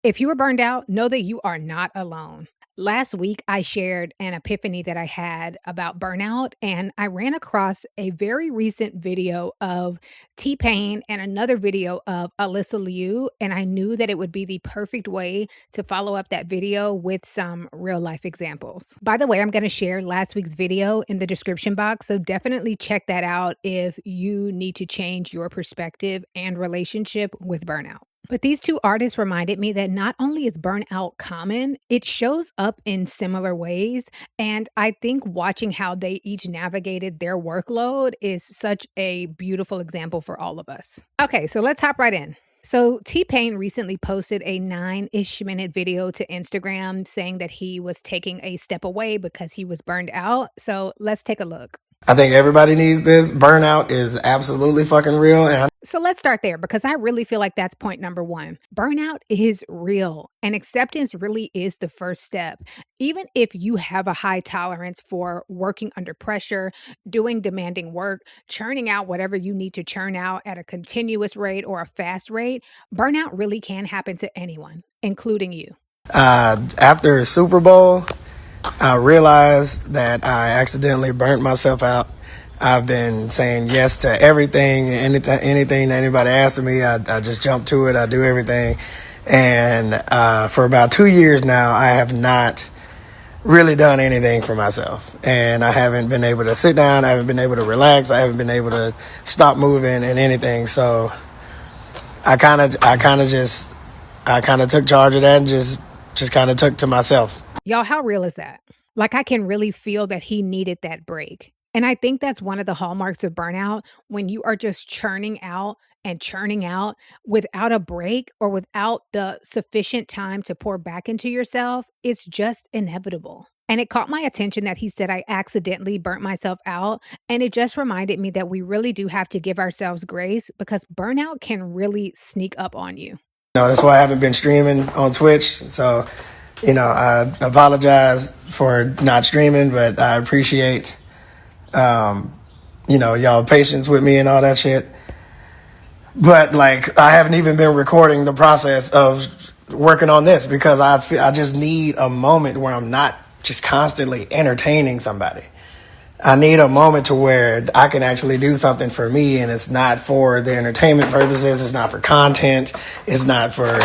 If you are burned out, know that you are not alone. Last week, I shared an epiphany that I had about burnout, and I ran across a very recent video of T-Pain and another video of Alysa Liu, and I knew that it would be the perfect way to follow up that video with some real life examples. By the way, I'm going to share last week's video in the description box, so definitely check that out if you need to change your perspective and relationship with burnout. But these two artists reminded me that not only is burnout common, it shows up in similar ways. And I think watching how they each navigated their workload is such a beautiful example for all of us. Okay, so let's hop right in. So, T-Pain recently posted a 9-ish minute video to Instagram saying that he was taking a step away because he was burned out. So, let's take a look. I think everybody needs this. Burnout is absolutely fucking real. So let's start there because I really feel like that's point number one. Burnout is real and acceptance really is the first step. Even if you have a high tolerance for working under pressure, doing demanding work, churning out whatever you need to churn out at a continuous rate or a fast rate, burnout really can happen to anyone, including you. After Super Bowl, I realized that I accidentally burnt myself out. I've been saying yes to everything, anything that anybody asks of me, I just jump to it. I do everything. And for about 2 years now, I have not really done anything for myself. And I haven't been able to sit down. I haven't been able to relax. I haven't been able to stop moving and anything. So I kind of took charge of that and just kind of took to myself. Y'all, how real is that? Like, I can really feel that he needed that break. And I think that's one of the hallmarks of burnout when you are just churning out and churning out without a break or without the sufficient time to pour back into yourself. It's just inevitable. And it caught my attention that he said, I accidentally burnt myself out. And it just reminded me that we really do have to give ourselves grace because burnout can really sneak up on you. No, that's why I haven't been streaming on Twitch. So, I apologize for not streaming, but I appreciate, y'all patience with me and all that shit. But I haven't even been recording the process of working on this because I just need a moment where I'm not just constantly entertaining somebody. I need a moment to where I can actually do something for me, and it's not for the entertainment purposes. It's not for content. It's not for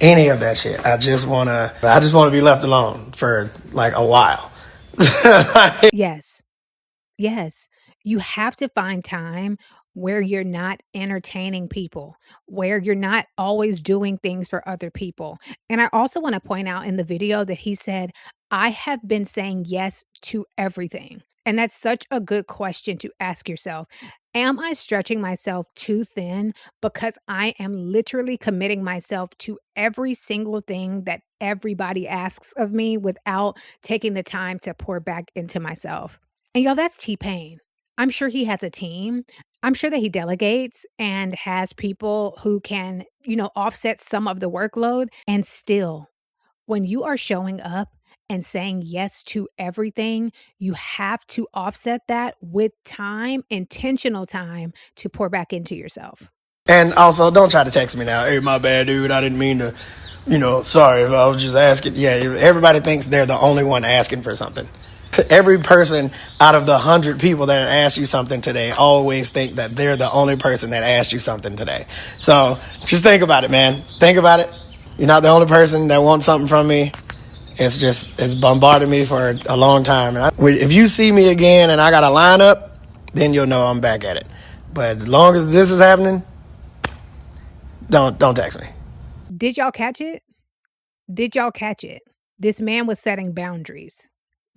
any of that shit. I just want to be left alone for a while. Yes. Yes. You have to find time where you're not entertaining people, where you're not always doing things for other people. And I also want to point out in the video that he said, I have been saying yes to everything. And that's such a good question to ask yourself. Am I stretching myself too thin because I am literally committing myself to every single thing that everybody asks of me without taking the time to pour back into myself? And y'all, that's T-Pain. I'm sure he has a team. I'm sure that he delegates and has people who can, offset some of the workload. And still, when you are showing up and saying yes to everything, you have to offset that with time, intentional time to pour back into yourself. And also, don't try to text me now. Hey, my bad, dude. I didn't mean to, sorry if I was just asking. Yeah, everybody thinks they're the only one asking for something. Every person out of the 100 people that asked you something today always think that they're the only person that asked you something today. So just think about it, man. Think about it. You're not the only person that wants something from me. It's bombarded me for a long time. And if you see me again and I got a lineup, then you'll know I'm back at it. But as long as this is happening, don't text me. Did y'all catch it? Did y'all catch it? This man was setting boundaries.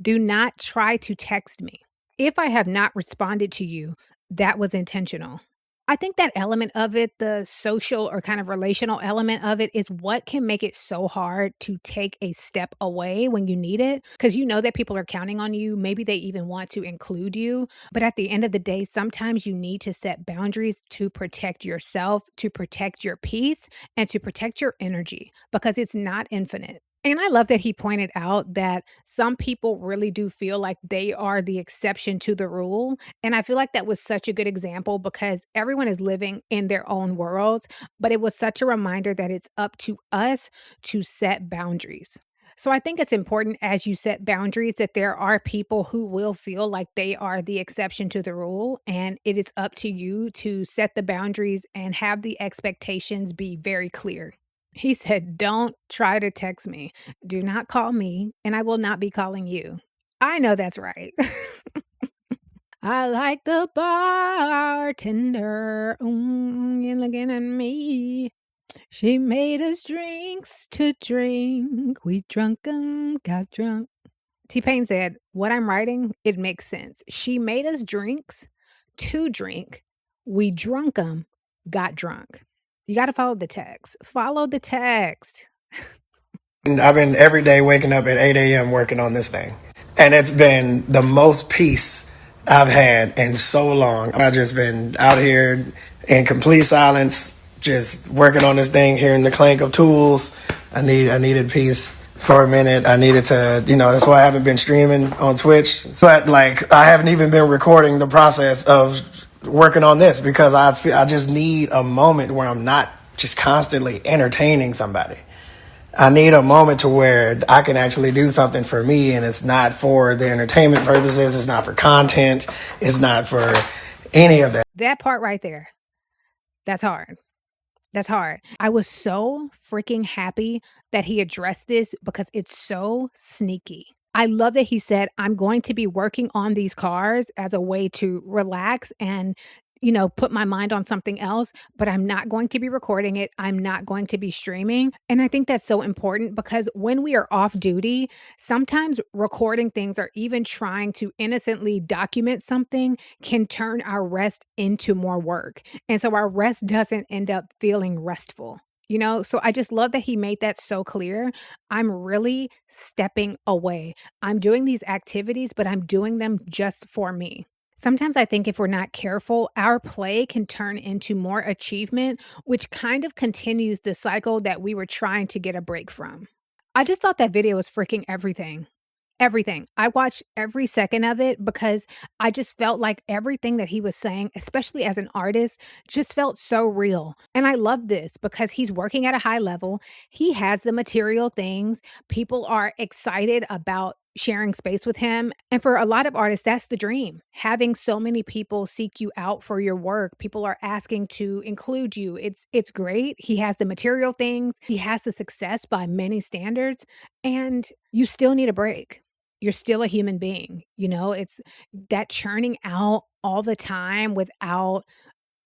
Do not try to text me. If I have not responded to you, that was intentional. I think that element of it, the social or kind of relational element of it, is what can make it so hard to take a step away when you need it. Because you know that people are counting on you. Maybe they even want to include you. But at the end of the day, sometimes you need to set boundaries to protect yourself, to protect your peace, and to protect your energy because it's not infinite. And I love that he pointed out that some people really do feel like they are the exception to the rule. And I feel like that was such a good example because everyone is living in their own worlds, but it was such a reminder that it's up to us to set boundaries. So I think it's important as you set boundaries that there are people who will feel like they are the exception to the rule. And it is up to you to set the boundaries and have the expectations be very clear. He said, "Don't try to text me. Do not call me, and I will not be calling you." I know that's right. I like the bartender, and looking at me. She made us drinks to drink. We drunk 'em, got drunk. T-Pain said, "What I'm writing, it makes sense. She made us drinks to drink. We drunk 'em, got drunk." You gotta follow the text. Follow the text. I've been every day waking up at 8 a.m. working on this thing. And it's been the most peace I've had in so long. I've just been out here in complete silence, just working on this thing, hearing the clank of tools. I needed peace for a minute. I needed to, that's why I haven't been streaming on Twitch. But like, I haven't even been recording the process of working on this because I just need a moment where I'm not just constantly entertaining somebody. I need a moment to where I can actually do something for me, and it's not for the entertainment purposes. It's not for content. It's not for any of that. That part right there, that's hard. That's hard. I was so freaking happy that he addressed this because it's so sneaky. I love that he said, "I'm going to be working on these cars as a way to relax and, put my mind on something else, but I'm not going to be recording it. I'm not going to be streaming." And I think that's so important because when we are off duty, sometimes recording things or even trying to innocently document something can turn our rest into more work. And so our rest doesn't end up feeling restful. So I just love that he made that so clear. I'm really stepping away. I'm doing these activities, but I'm doing them just for me. Sometimes I think if we're not careful, our play can turn into more achievement, which kind of continues the cycle that we were trying to get a break from. I just thought that video was freaking everything. Everything. I watched every second of it because I just felt like everything that he was saying, especially as an artist, just felt so real. And I love this because he's working at a high level. He has the material things. People are excited about sharing space with him. And for a lot of artists, that's the dream. Having so many people seek you out for your work. People are asking to include you. It's great. He has the material things. He has the success by many standards, and you still need a break. You're still a human being, it's that churning out all the time without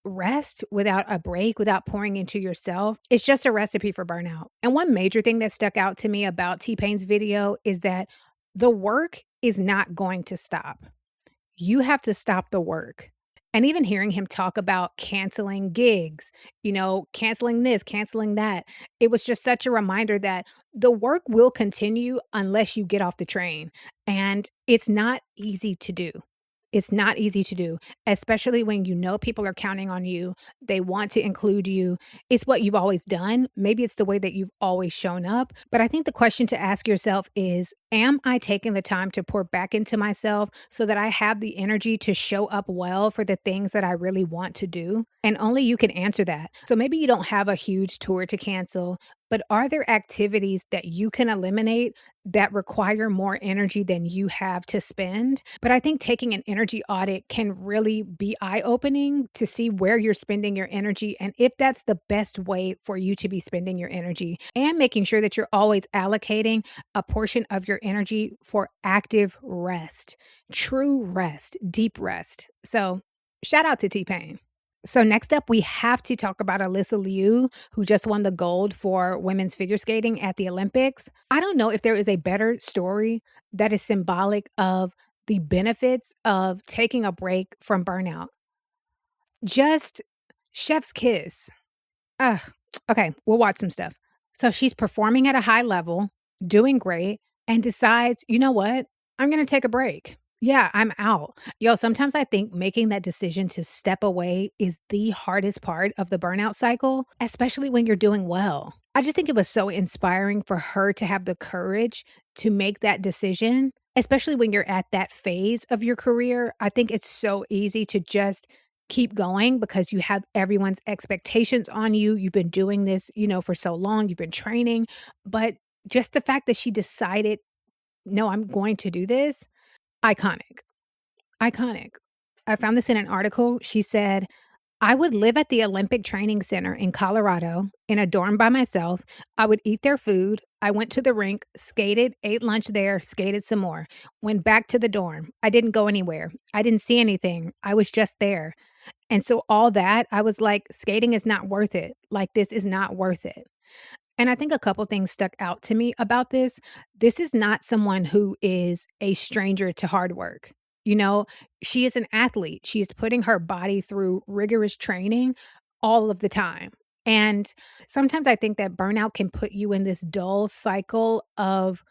rest, without a break, without pouring into yourself. It's just a recipe for burnout. And one major thing that stuck out to me about T-Pain's video is that the work is not going to stop. You have to stop the work. And even hearing him talk about canceling gigs, canceling this, canceling that, it was just such a reminder that the work will continue unless you get off the train. And it's not easy to do. It's not easy to do, especially when people are counting on you. They want to include you. It's what you've always done. Maybe it's the way that you've always shown up. But I think the question to ask yourself is, am I taking the time to pour back into myself so that I have the energy to show up well for the things that I really want to do? And only you can answer that. So maybe you don't have a huge tour to cancel, but are there activities that you can eliminate that require more energy than you have to spend? But I think taking an energy audit can really be eye-opening to see where you're spending your energy and if that's the best way for you to be spending your energy, and making sure that you're always allocating a portion of your energy for active rest, true rest, deep rest. So shout out to T-Pain. So next up, we have to talk about Alysa Liu, who just won the gold for women's figure skating at the Olympics. I don't know if there is a better story that is symbolic of the benefits of taking a break from burnout. Just chef's kiss. Ugh. Okay, we'll watch some stuff. So she's performing at a high level, doing great, and decides, you know what? I'm going to take a break. Yeah, I'm out. Yo, sometimes I think making that decision to step away is the hardest part of the burnout cycle, especially when you're doing well. I just think it was so inspiring for her to have the courage to make that decision, especially when you're at that phase of your career. I think it's so easy to just keep going because you have everyone's expectations on you. You've been doing this, for so long, you've been training, but just the fact that she decided, "No, I'm going to do this," iconic, iconic. I found this in an article. She said, I would live at the Olympic Training Center in Colorado in a dorm by myself. I would eat their food. I went to the rink, skated, ate lunch there, skated some more, went back to the dorm. I didn't go anywhere. I didn't see anything. I was just there. And so, all that, I was like, skating is not worth it. Like, this is not worth it. And I think a couple things stuck out to me about this. This is not someone who is a stranger to hard work. You know, she is an athlete. She is putting her body through rigorous training all of the time. And sometimes I think that burnout can put you in this dull cycle of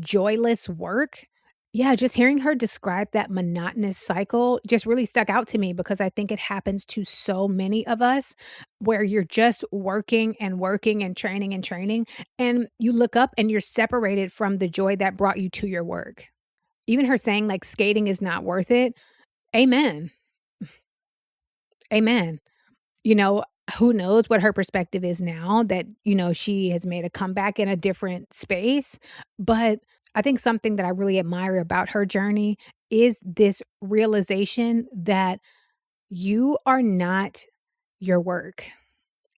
joyless work. Yeah, just hearing her describe that monotonous cycle just really stuck out to me because I think it happens to so many of us where you're just working and working and training, and you look up and you're separated from the joy that brought you to your work. Even her saying, like, skating is not worth it. Amen. Amen. You know, who knows what her perspective is now that, she has made a comeback in a different space. But I think something that I really admire about her journey is this realization that you are not your work.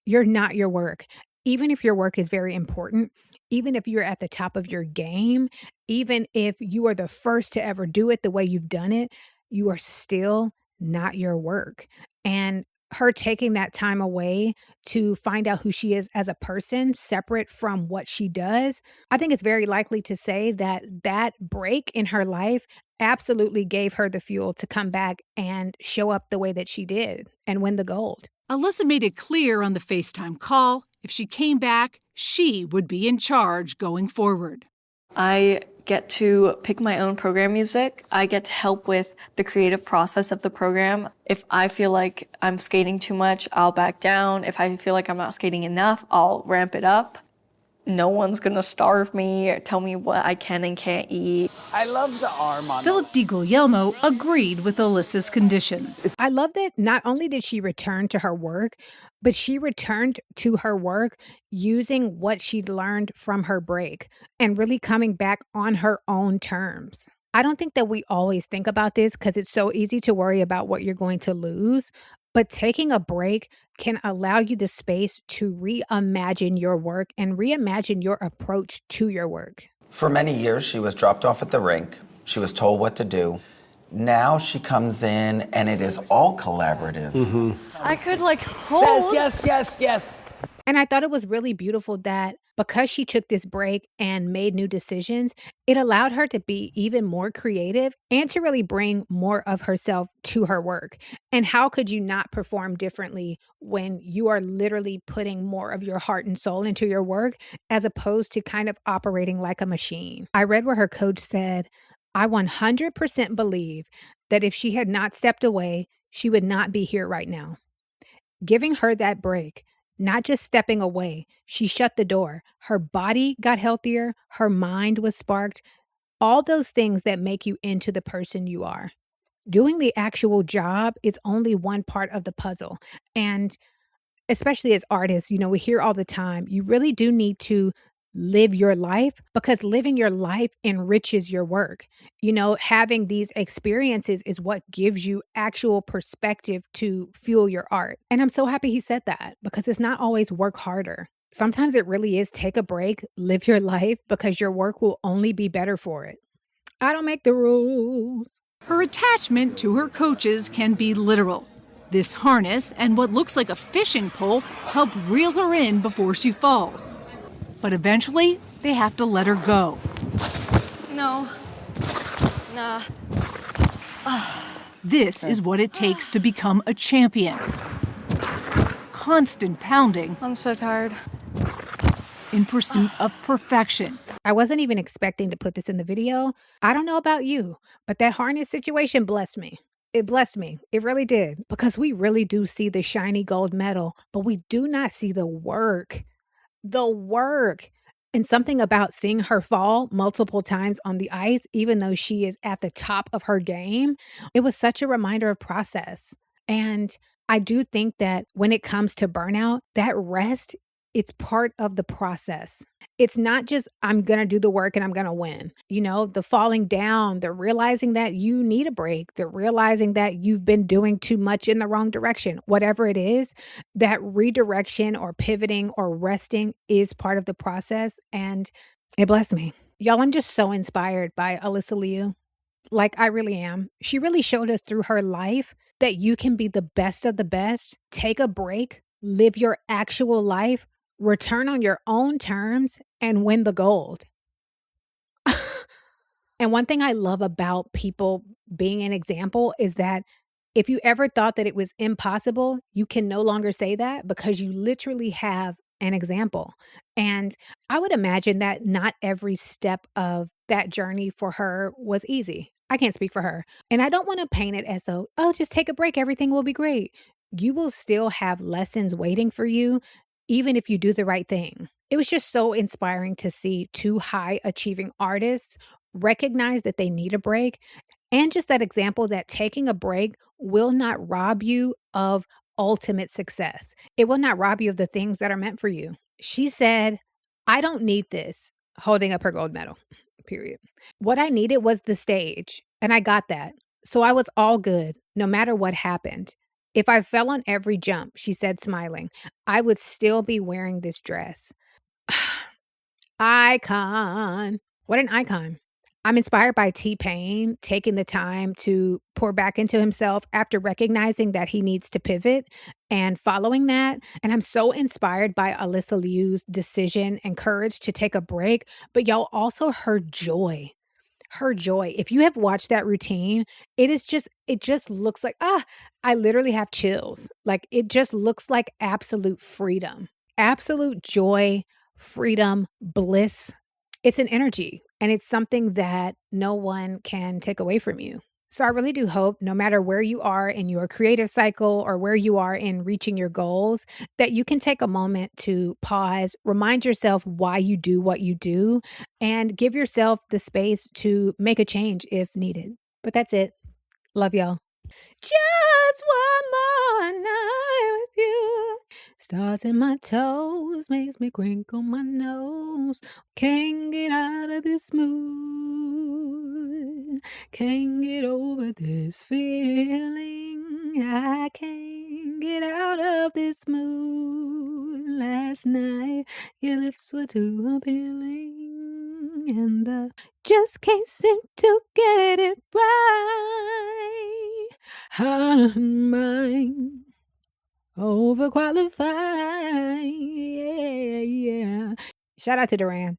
You're not your work. Even if your work is very important, even if you're at the top of your game, even if you are the first to ever do it the way you've done it, you are still not your work. And her taking that time away to find out who she is as a person, separate from what she does, I think it's very likely to say that that break in her life absolutely gave her the fuel to come back and show up the way that she did and win the gold. Alysa made it clear on the FaceTime call if she came back, she would be in charge going forward. I get to pick my own program music. I get to help with the creative process of the program. If I feel like I'm skating too much, I'll back down. If I feel like I'm not skating enough, I'll ramp it up. No one's gonna starve me or tell me what I can and can't eat. I love the arm on Philip DiGuglielmo agreed with Alyssa's conditions. I love that not only did she return to her work, but she returned to her work using what she'd learned from her break and really coming back on her own terms. I don't think that we always think about this because it's so easy to worry about what you're going to lose. But taking a break can allow you the space to reimagine your work and reimagine your approach to your work. For many years, she was dropped off at the rink. She was told what to do. Now she comes in and it is all collaborative. Mm-hmm. I could hold. Yes. And I thought it was really beautiful that because she took this break and made new decisions, it allowed her to be even more creative and to really bring more of herself to her work. And how could you not perform differently when you are literally putting more of your heart and soul into your work as opposed to kind of operating like a machine? I read where her coach said, I 100% believe that if she had not stepped away, she would not be here right now. Giving her that break, not just stepping away, she shut the door. Her body got healthier. Her mind was sparked. All those things that make you into the person you are. Doing the actual job is only one part of the puzzle. And especially as artists, we hear all the time, you really do need to live your life because living your life enriches your work. Having these experiences is what gives you actual perspective to fuel your art. And I'm so happy he said that because it's not always work harder. Sometimes it really is take a break, live your life because your work will only be better for it. I don't make the rules. Her attachment to her coaches can be literal. This harness and what looks like a fishing pole help reel her in before she falls. But eventually, they have to let her go. No. Nah. This is what it takes to become a champion. Constant pounding. I'm so tired. In pursuit of perfection. I wasn't even expecting to put this in the video. I don't know about you, but that harness situation blessed me. It blessed me. It really did. Because we really do see the shiny gold medal, but we do not see the work The work. And something about seeing her fall multiple times on the ice, even though she is at the top of her game, it was such a reminder of process. And I do think that when it comes to burnout, that rest, it's part of the process. It's not just, I'm going to do the work and I'm going to win. You know, the falling down, the realizing that you need a break, the realizing that you've been doing too much in the wrong direction, whatever it is, that redirection or pivoting or resting is part of the process. And it blessed me. Y'all, I'm just so inspired by Alysa Liu. Like, I really am. She really showed us through her life that you can be the best of the best, take a break, live your actual life, return on your own terms, and win the gold. And one thing I love about people being an example is that if you ever thought that it was impossible, you can no longer say that because you literally have an example. And I would imagine that not every step of that journey for her was easy. I can't speak for her. And I don't want to paint it as though, oh, just take a break, everything will be great. You will still have lessons waiting for you, even if you do the right thing. It was just so inspiring to see two high achieving artists recognize that they need a break. And just that example that taking a break will not rob you of ultimate success. It will not rob you of the things that are meant for you. She said, I don't need this, holding up her gold medal, period. What I needed was the stage, and I got that. So I was all good, no matter what happened. If I fell on every jump, she said, smiling, I would still be wearing this dress. Icon. What an icon. I'm inspired by T-Pain taking the time to pour back into himself after recognizing that he needs to pivot and following that. And I'm so inspired by Alysa Liu's decision and courage to take a break, but y'all also her joy. Her joy. If you have watched that routine, it just looks like, I literally have chills. Like it just looks like absolute freedom, absolute joy, freedom, bliss. It's an energy and it's something that no one can take away from you. So I really do hope no matter where you are in your creative cycle or where you are in reaching your goals, that you can take a moment to pause, remind yourself why you do what you do, and give yourself the space to make a change if needed. But that's it. Love y'all. Just one more night with you. Stars in my toes makes me crinkle my nose. Can't get out of this mood. Can't get over this feeling. I can't get out of this mood. Last night your lips were too appealing, and the just can't seem to get it right. I'm mine, overqualified. Yeah, yeah. Shout out to Durand.